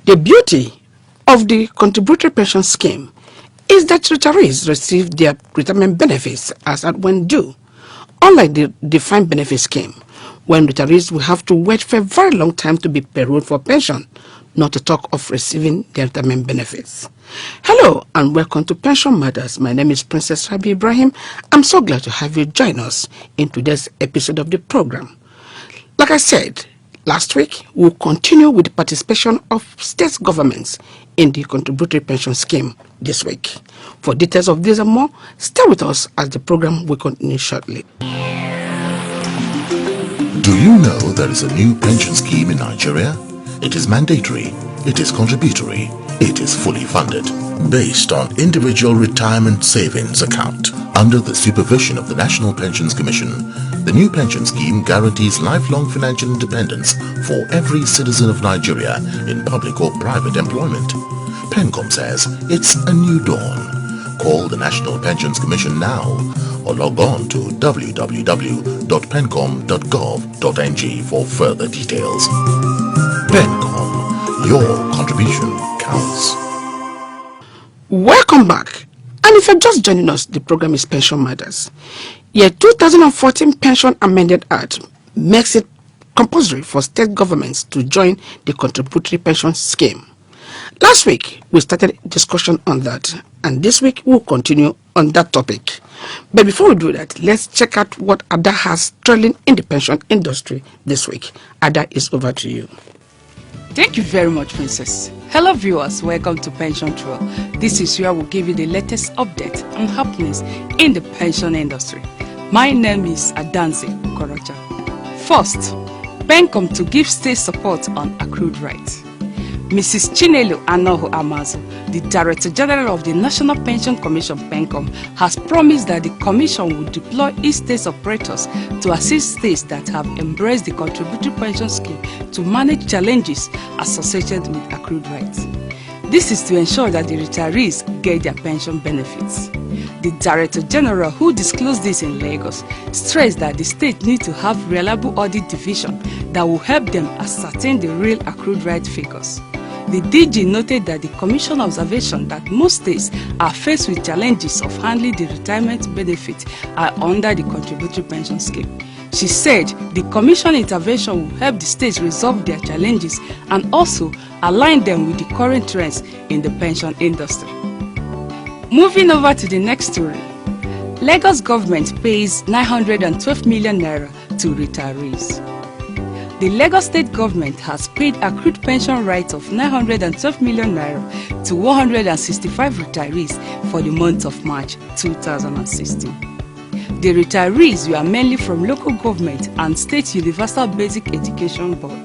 The beauty of the contributory pension scheme is that retirees receive their retirement benefits as and when due, unlike the defined benefit scheme, when retirees will have to wait for a very long time to be payroled for pension, not to talk of receiving their retirement benefits. Hello and welcome to Pension Matters. My name is Princess Rabi Ibrahim. I'm so glad to have you join us in today's episode of the program. Like I said, last week, we'll continue with the participation of state governments in the contributory pension scheme this week. For details of this and more, stay with us as the program will continue shortly. Do you know there is a new pension scheme in Nigeria? It is mandatory, it is contributory, it is fully funded, based on individual retirement savings account. Under the supervision of the National Pensions Commission, the new pension scheme guarantees lifelong financial independence for every citizen of Nigeria in public or private employment. PENCOM says it's a new dawn. Call the National Pensions Commission now or log on to www.pencom.gov.ng for further details. PENCOM, your contribution counts. Welcome back. And if you're just joining us, the program is Pension Matters. Year 2014 Pension Amended Act makes it compulsory for state governments to join the contributory pension scheme. Last week, we started a discussion on that, and this week we'll continue on that topic. But before we do that, let's check out what Ada has trailing in the pension industry this week. Ada, is over to you. Thank you very much, Princess. Hello viewers, welcome to Pension Trail. This is where we'll give you the latest update and happenings in the pension industry. My name is Adanze Okorocha. First, PENCOM to give state support on accrued rights. Mrs. Chinelo Anoho Amazo, the Director General of the National Pension Commission PENCOM, has promised that the Commission will deploy its state operators to assist states that have embraced the contributory pension scheme to manage challenges associated with accrued rights. This is to ensure that the retirees get their pension benefits. The Director General, who disclosed this in Lagos, stressed that the state need to have reliable audit division that will help them ascertain the real accrued right figures. The DG noted that the Commission observation that most states are faced with challenges of handling the retirement benefit are under the contributory pension scheme. She said the Commission intervention will help the states resolve their challenges and also align them with the current trends in the pension industry. Moving over to the next story, Lagos government pays 912 million naira to retirees. The Lagos state government has paid accrued pension rights of 912 million naira to 165 retirees for the month of March 2016. The retirees were mainly from local government and State Universal Basic Education Board.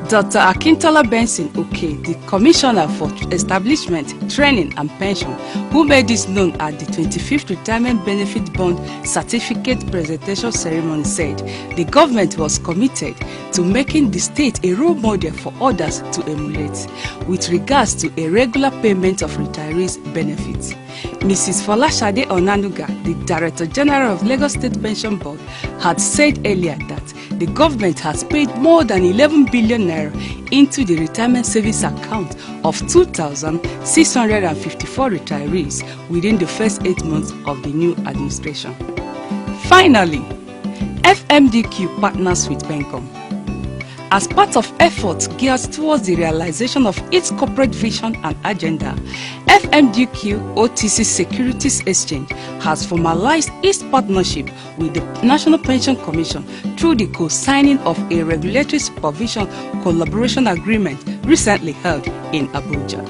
Dr. Akintola Benson Oke, the Commissioner for Establishment, Training and Pension, who made this known at the 25th Retirement Benefit Bond Certificate Presentation Ceremony, said the government was committed to making the state a role model for others to emulate with regards to a regular payment of retirees' benefits. Mrs. Folashade Onanuga, the Director General of Lagos State Pension Board, had said earlier that the government has paid more than 11 billion naira into the retirement savings account of 2,654 retirees within the first 8 months of the new administration. Finally, FMDQ partners with PENCOM. As part of efforts geared towards the realization of its corporate vision and agenda, FMDQ OTC Securities Exchange has formalized its partnership with the National Pension Commission through the co-signing of a regulatory supervision collaboration agreement recently held in Abuja.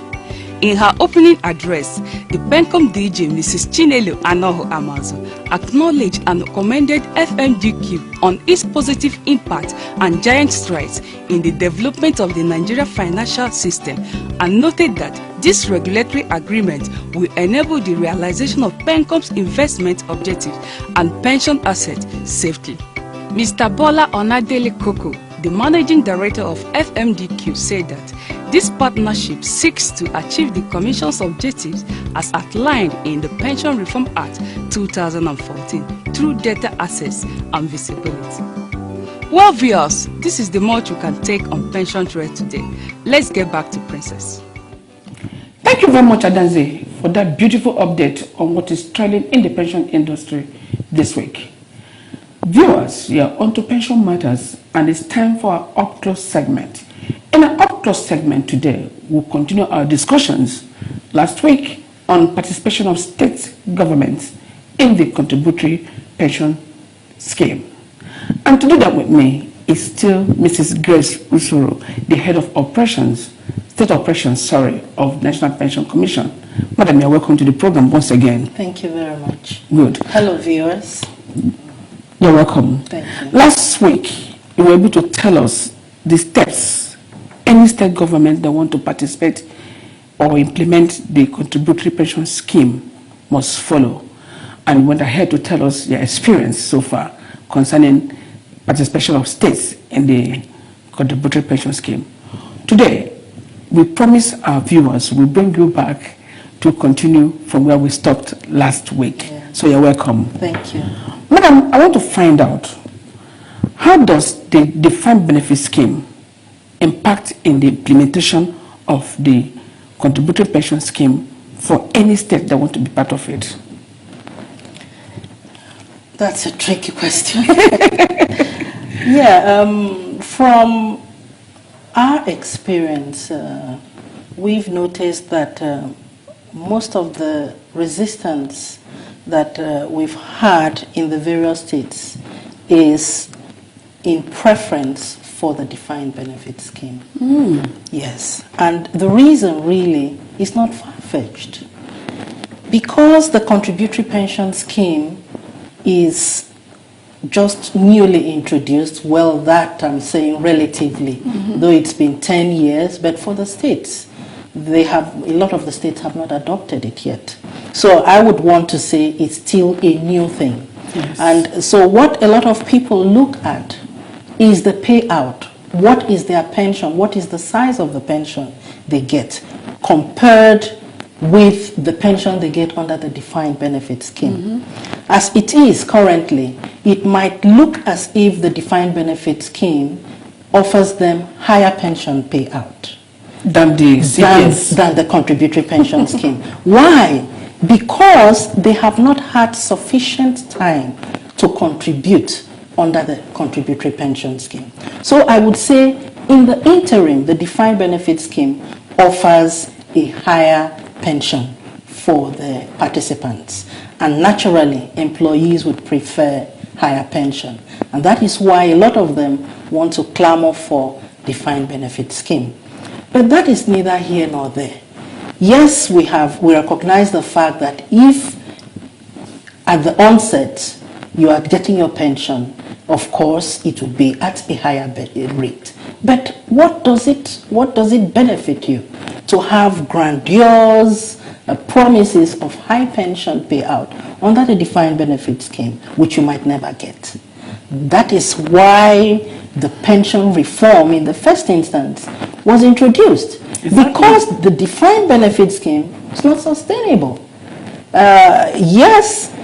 In her opening address, the PENCOM DG, Mrs. Chinelo Anoho Amazo, acknowledged and commended FMDQ on its positive impact and giant strides in the development of the Nigeria financial system and noted that this regulatory agreement will enable the realization of PENCOM's investment objectives and pension assets safely. Mr. Bola Onadele Koko, the Managing Director of FMDQ, said that this partnership seeks to achieve the Commission's objectives as outlined in the Pension Reform Act 2014 through data access and visibility. Well, viewers, this is the much we can take on pension trade today. Let's get back to Princess. Thank you very much, Adanze, for that beautiful update on what is trending in the pension industry this week. Viewers, we are on to pension matters, and it's time for our Up Close segment. In our Up Close segment today, we'll continue our discussions last week on participation of state governments in the contributory pension scheme. And to do that with me is still Mrs. Grace Usoro, the head of operations, state operations, of National Pension Commission. Madam, you're welcome to the program once again. Thank you very much. Good. Hello, viewers. You're welcome. Thank you. Last week, you were able to tell us the steps any state government that want to participate or implement the contributory pension scheme must follow. And you went ahead to tell us your experience so far concerning participation of states in the contributory pension scheme. Today, we promise our viewers we'll bring you back to continue from where we stopped last week. Yeah. So you're welcome. Thank you. Madam, I want to find out, how does the defined benefit scheme impact in the implementation of the contributory pension scheme for any state that want to be part of it? That's a tricky question. Yeah, from our experience, we've noticed that most of the resistance that we've had in the various states is in preference for the defined benefit scheme. Yes, and the reason really is not far-fetched. Because the contributory pension scheme is just newly introduced, well, that I'm saying relatively, though it's been 10 years, but for the states, a lot of the states have not adopted it yet. So I would want to say it's still a new thing. Yes. And so what a lot of people look at is the payout. What is their pension? What is the size of the pension they get compared with the pension they get under the defined benefit scheme? As it is currently, it might look as if the defined benefit scheme offers them higher pension payout Than the CPS. than the contributory pension scheme. Why? Because they have not had sufficient time to contribute under the contributory pension scheme. So I would say in the interim, the defined benefit scheme offers a higher pension for the participants. And naturally, employees would prefer higher pension. And that is why a lot of them want to clamor for defined benefit scheme. But that is neither here nor there. Yes, we recognize the fact that if at the onset you are getting your pension, of course it will be at a higher rate. But what does it benefit you to have grandiose promises of high pension payout under the defined benefit scheme, which you might never get? That is why the pension reform in the first instance was introduced. Exactly. Because the defined benefit scheme is not sustainable. Yes,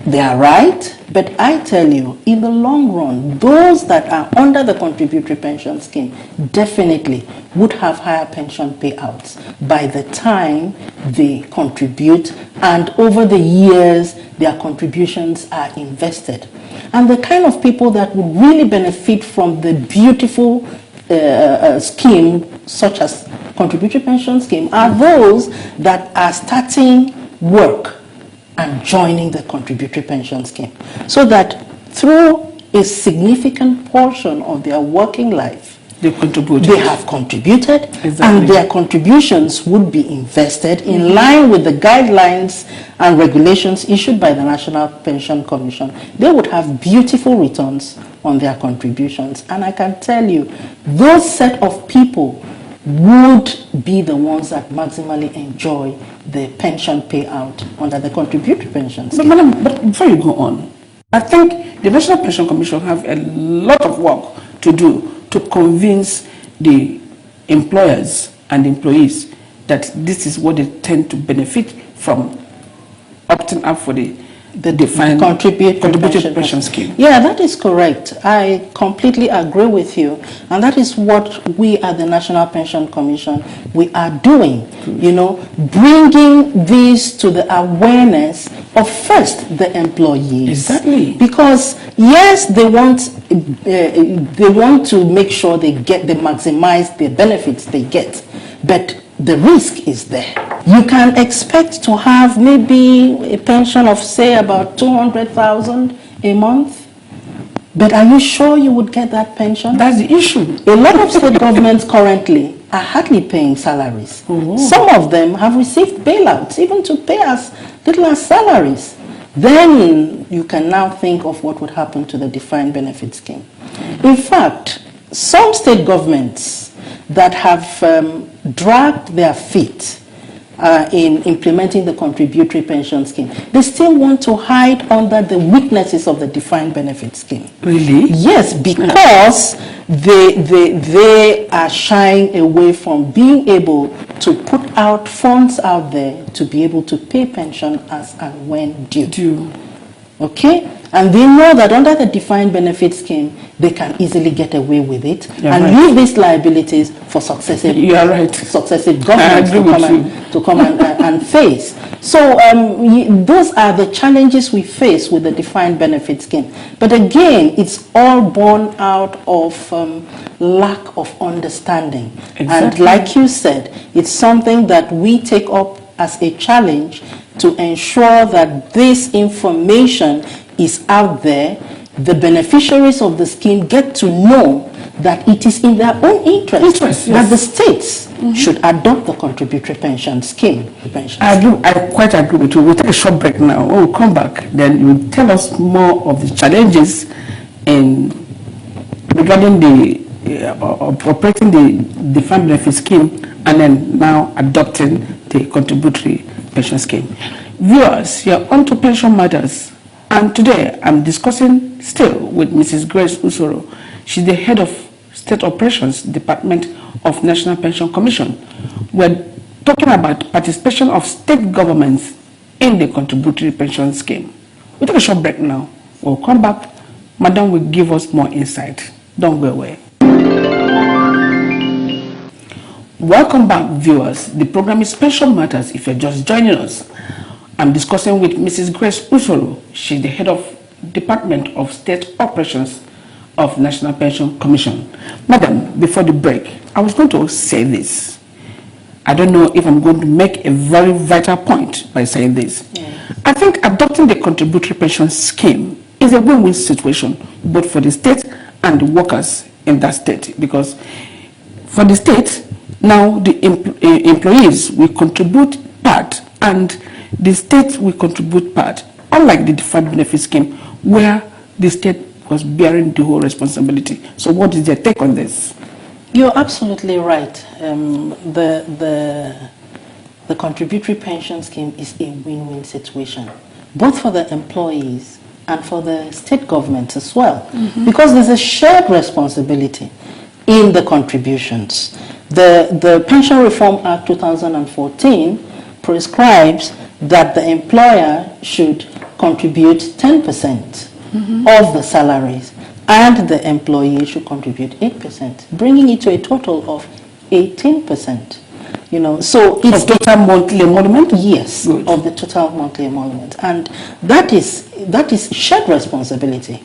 they are right, but I tell you, in the long run, those that are under the contributory pension scheme definitely would have higher pension payouts by the time they contribute, and over the years their contributions are invested. And the kind of people that would really benefit from the beautiful scheme, such as contributory pension scheme, are those that are starting work and joining the contributory pension scheme, so that through a significant portion of their working life, they have contributed, exactly. And their contributions would be invested in line with the guidelines and regulations issued by the National Pension Commission. They would have beautiful returns on their contributions. And I can tell you, those set of people would be the ones that maximally enjoy the pension payout under the contributory pension scheme. But madam, but before you go on, I think the National Pension Commission have a lot of work to do to convince the employers and employees that this is what they tend to benefit from opting up for the the defined contributed pension scheme. Yeah, that is correct. I completely agree with you. And that is what we at the National Pension Commission, we are doing, you know, bringing this to the awareness of first the employees. Exactly. Because yes, they want to make sure they maximize the benefits they get, but the risk is there. You can expect to have maybe a pension of, say, about 200,000 a month, but are you sure you would get that pension? That's the issue. A lot of state governments currently are hardly paying salaries. Some of them have received bailouts, even to pay as little as salaries. Then you can now think of what would happen to the defined benefit scheme. In fact, some state governments that have dragged their feet in implementing the contributory pension scheme, they still want to hide under the weaknesses of the defined benefit scheme. Really? Yes, because they are shying away from being able to put out funds out there to be able to pay pension as and when due. Okay? And they know that under the defined benefit scheme, they can easily get away with it and leave these liabilities for successive governments to come and face. So those are the challenges we face with the defined benefit scheme. But again, it's all born out of lack of understanding. Exactly. And like you said, it's something that we take up as a challenge to ensure that this information is out there. The beneficiaries of the scheme get to know that it is in their own interest that the states should adopt the contributory pension scheme. I quite agree with you. We'll take a short break now. When we come back, then you'll tell us more of the challenges in regarding the operating the defined benefit scheme and then now adopting the contributory pension scheme. Viewers, you're on to pension matters. And today, I'm discussing still with Mrs. Grace Usoro. She's the head of State Operations Department of National Pension Commission. We're talking about participation of state governments in the contributory pension scheme. We'll take a short break now. We'll come back. Madam will give us more insight. Don't go away. Welcome back, viewers. The program is Pension Matters. If you're just joining us, I'm discussing with Mrs. Grace Usoro. She's the head of Department of State Operations of National Pension Commission. Madam, before the break, I was going to say this. I don't know if I'm going to make a very vital point by saying this. I think adopting the contributory pension scheme is a win-win situation, both for the state and the workers in that state. Because for the state, now the employees will contribute part and the state will contribute part, unlike the defined benefit scheme where the state was bearing the whole responsibility. So what is your take on this? You're absolutely right. The contributory pension scheme is a win-win situation, both for the employees and for the state government as well, because there's a shared responsibility in the contributions. The Pension Reform Act 2014 prescribes that the employer should contribute 10% of the salaries and the employee should contribute 8%, bringing it to a total of 18%. You know, so it's of total monthly emolument? Yes, good. Of the total monthly emolument. And that is shared responsibility.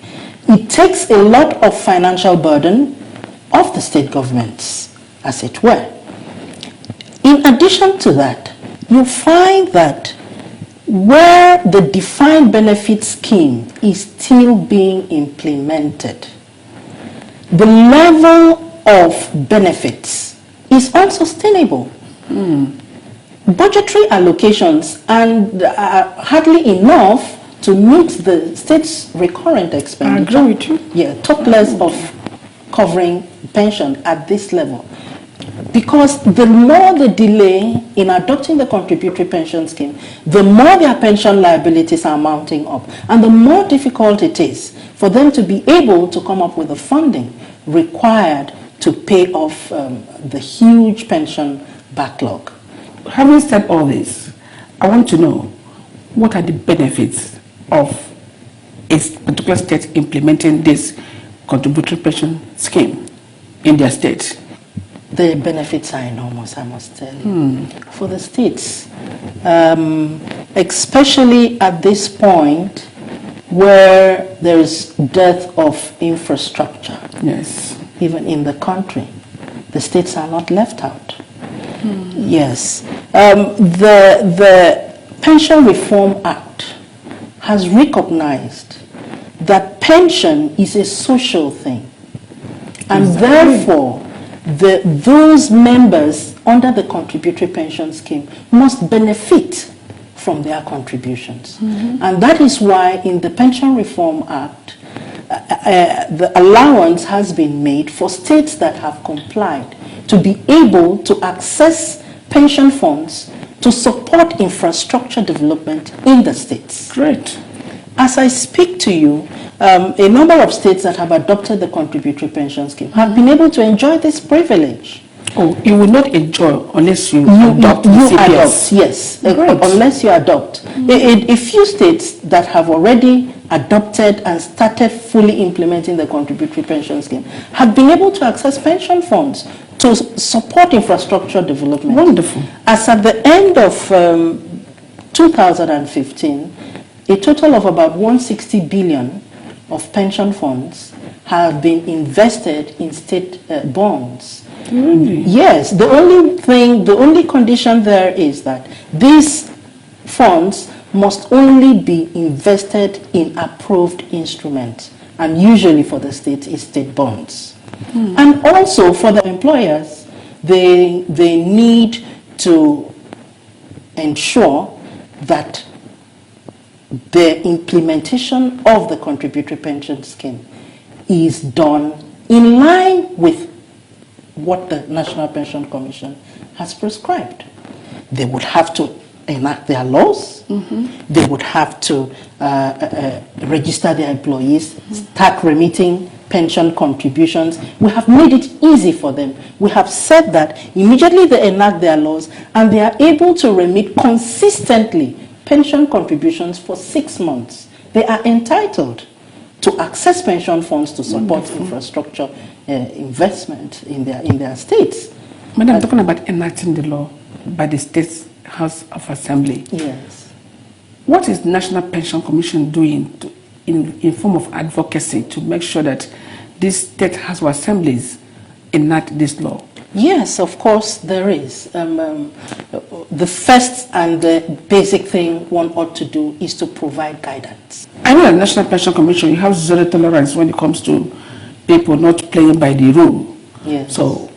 It takes a lot of financial burden of the state governments, as it were. In addition to that, you find that where the defined benefit scheme is still being implemented, the level of benefits is unsustainable. Budgetary allocations are hardly enough to meet the state's recurrent expenditure. I agree with you. Yeah, talk less of covering pension at this level. Because the more the delay in adopting the contributory pension scheme, the more their pension liabilities are mounting up, and the more difficult it is for them to be able to come up with the funding required to pay off the huge pension backlog. Having said all this, I want to know what are the benefits of a particular state implementing this contributory pension scheme in their state? The benefits are enormous, I must tell you. For the states, especially at this point where there is dearth of infrastructure, Yes. even in the country, the states are not left out. Yes. The Pension Reform Act has recognized that pension is a social thing, and therefore those members under the contributory pension scheme must benefit from their contributions. And that is why in the Pension Reform Act, the allowance has been made for states that have complied to be able to access pension funds to support infrastructure development in the states. Great. As I speak to you, a number of states that have adopted the contributory pension scheme have been able to enjoy this privilege. Oh, you will not enjoy unless you adopt the CPS. Adopt, yes, Great. unless you adopt. A few states that have already adopted and started fully implementing the contributory pension scheme have been able to access pension funds to support infrastructure development. Wonderful. As at the end of 2015, a total of about 160 billion of pension funds have been invested in state bonds. Really? Yes, the only condition there is that these funds must only be invested in approved instruments, and usually for the state is state bonds. And also for the employers, they need to ensure that the implementation of the contributory pension scheme is done in line with what the National Pension Commission has prescribed. They would have to enact their laws. They would have to register their employees, start remitting pension contributions. We have made it easy for them. We have said that immediately they enact their laws and they are able to remit consistently pension contributions for 6 months. They are entitled to access pension funds to support infrastructure investment in their states. Madam, talking about enacting the law by the State's House of Assembly. Yes. What is the National Pension Commission doing in form of advocacy to make sure that these State House of Assemblies enact this law? Yes, of course there is. The first and the basic thing one ought to do is to provide guidance. I know at the National Pension Commission you have zero tolerance when it comes to people not playing by the rule. Yes. So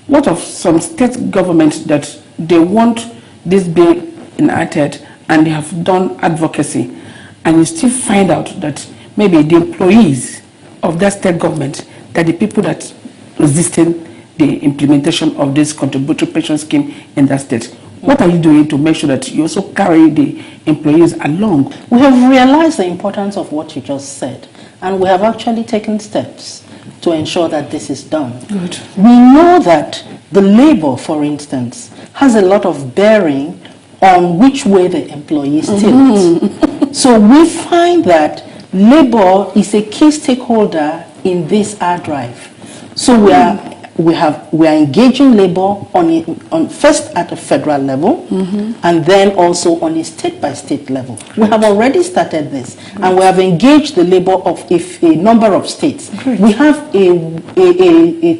what of some state governments that they want this bill enacted and they have done advocacy and you still find out that maybe the employees of that state government, that the people that resisting the implementation of this contributory pension scheme in that state. What are you doing to make sure that you also carry the employees along? We have realized the importance of what you just said, and we have actually taken steps to ensure that this is done. Good. We know that the labor, for instance, has a lot of bearing on which way the employees tilt. So we find that labor is a key stakeholder in this R drive. So we are engaging labor on first at a federal level and then also on a state-by-state level. We have already started this and we have engaged the labor of a number of states. We have a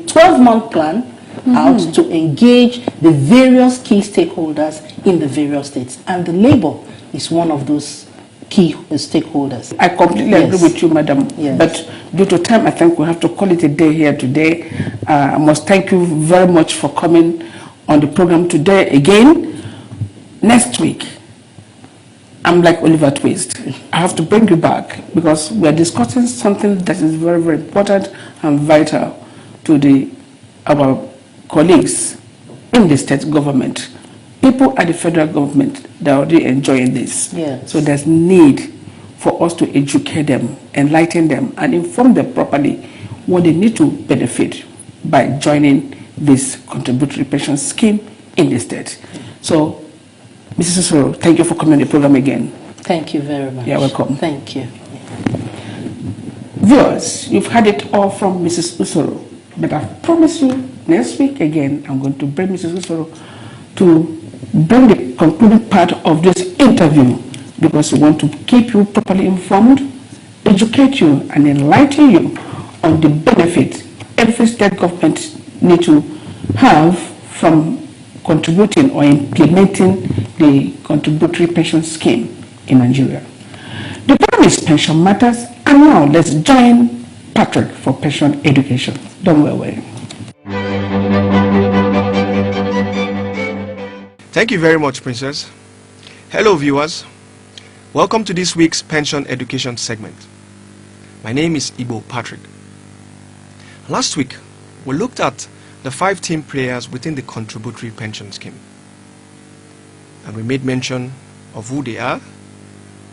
12-month plan out to engage the various key stakeholders in the various states, and the labor is one of those key stakeholders. I completely agree with you, madam. Yes. But due to time, I think we have to call it a day here today. I must thank you very much for coming on the program today again. Next week, I'm like Oliver Twist. I have to bring you back because we are discussing something that is very, very important and vital to our colleagues in the state government. People at the federal government, they're already enjoying this. Yes. So there's need for us to educate them, enlighten them, and inform them properly what they need to benefit by joining this contributory pension scheme in the state. So, Mrs. Osoro, thank you for coming on the program again. Thank you very much. You're welcome. Thank you. Viewers, you've heard it all from Mrs. Usoro, but I promise you next week again I'm going to bring Mrs. Usoro to bring the concluding part of this interview, because we want to keep you properly informed, educate you and enlighten you on the benefits every state government need to have from contributing or implementing the contributory pension scheme in Nigeria. The program is Pension Matters, and now let's join Patrick for pension education. Don't go away. Thank you very much, Princess. Hello, viewers. Welcome to this week's pension education segment. My name is Igbo Patrick. Last week, we looked at the 5 team players within the contributory pension scheme. And we made mention of who they are,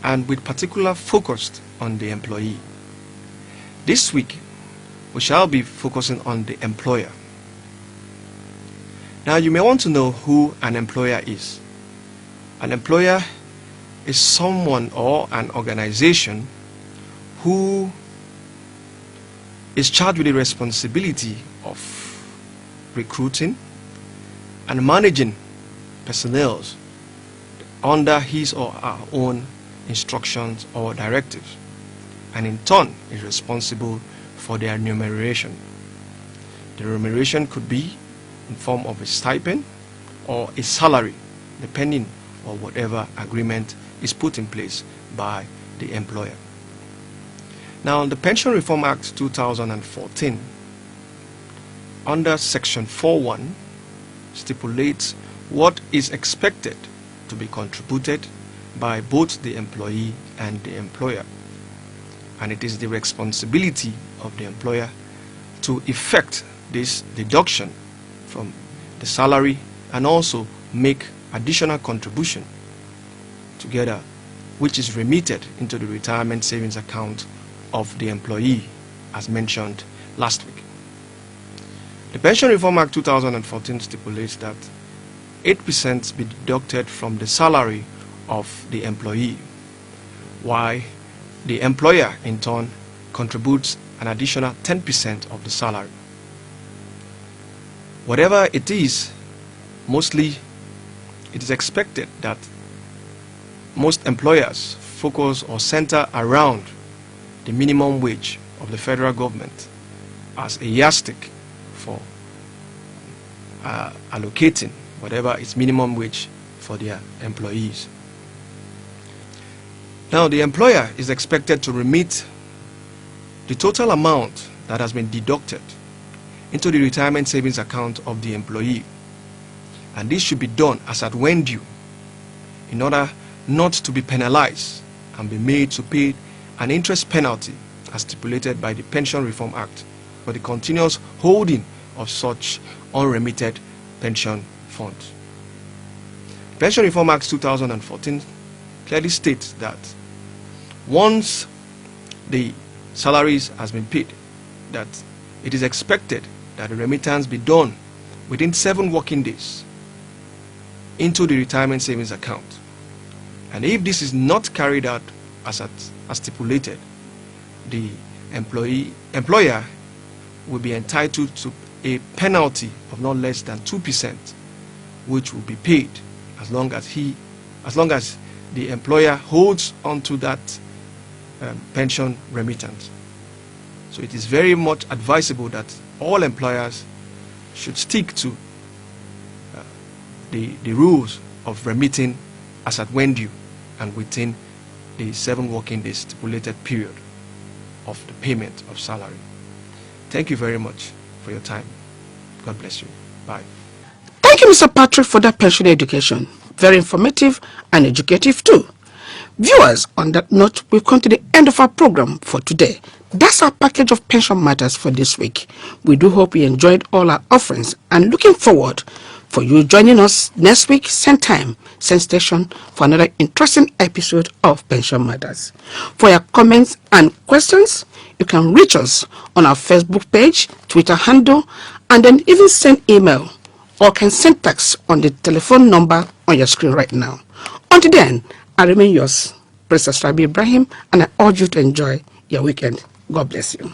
and with particular focus on the employee. This week, we shall be focusing on the employer. Now, you may want to know who an employer is. An employer is someone or an organization who is charged with the responsibility of recruiting and managing personnel under his or her own instructions or directives, and in turn is responsible for their remuneration. The remuneration could be in form of a stipend or a salary, depending on whatever agreement is put in place by the employer. Now, the Pension Reform Act 2014, under Section 4.1, stipulates what is expected to be contributed by both the employee and the employer. And it is the responsibility of the employer to effect this deduction from the salary and also make additional contribution together, which is remitted into the retirement savings account of the employee, as mentioned last week. The Pension Reform Act 2014 stipulates that 8% be deducted from the salary of the employee, while the employer in turn contributes an additional 10% of the salary. Whatever it is, mostly it is expected that most employers focus or center around the minimum wage of the federal government as a yardstick for allocating whatever is minimum wage for their employees. Now, the employer is expected to remit the total amount that has been deducted into the retirement savings account of the employee, and this should be done as at when due, in order not to be penalized and be made to pay an interest penalty as stipulated by the Pension Reform Act for the continuous holding of such unremitted pension funds. Pension Reform Act 2014 clearly states that once the salaries has been paid, that it is expected that the remittance be done within 7 working days into the retirement savings account. And if this is not carried out as stipulated, the employer will be entitled to a penalty of not less than 2%, which will be paid as long as the employer holds onto that pension remittance. So it is very much advisable that all employers should stick to the rules of remitting as at when due and within the 7 working days stipulated period of the payment of salary. Thank you very much for your time. God bless you. Bye. Thank you, Mr. Patrick, for that pension education. Very informative and educative too. Viewers, on that note, we've come to the end of our program for today. That's our package of pension matters for this week. We do hope you enjoyed all our offerings and looking forward for you joining us next week, same time, same station, for another interesting episode of Pension Matters. For your comments and questions, you can reach us on our Facebook page, Twitter handle, and then even send email or can send text on the telephone number on your screen right now. Until then, I remain yours, Princess Rabi Ibrahim, and I urge you to enjoy your weekend. God bless you.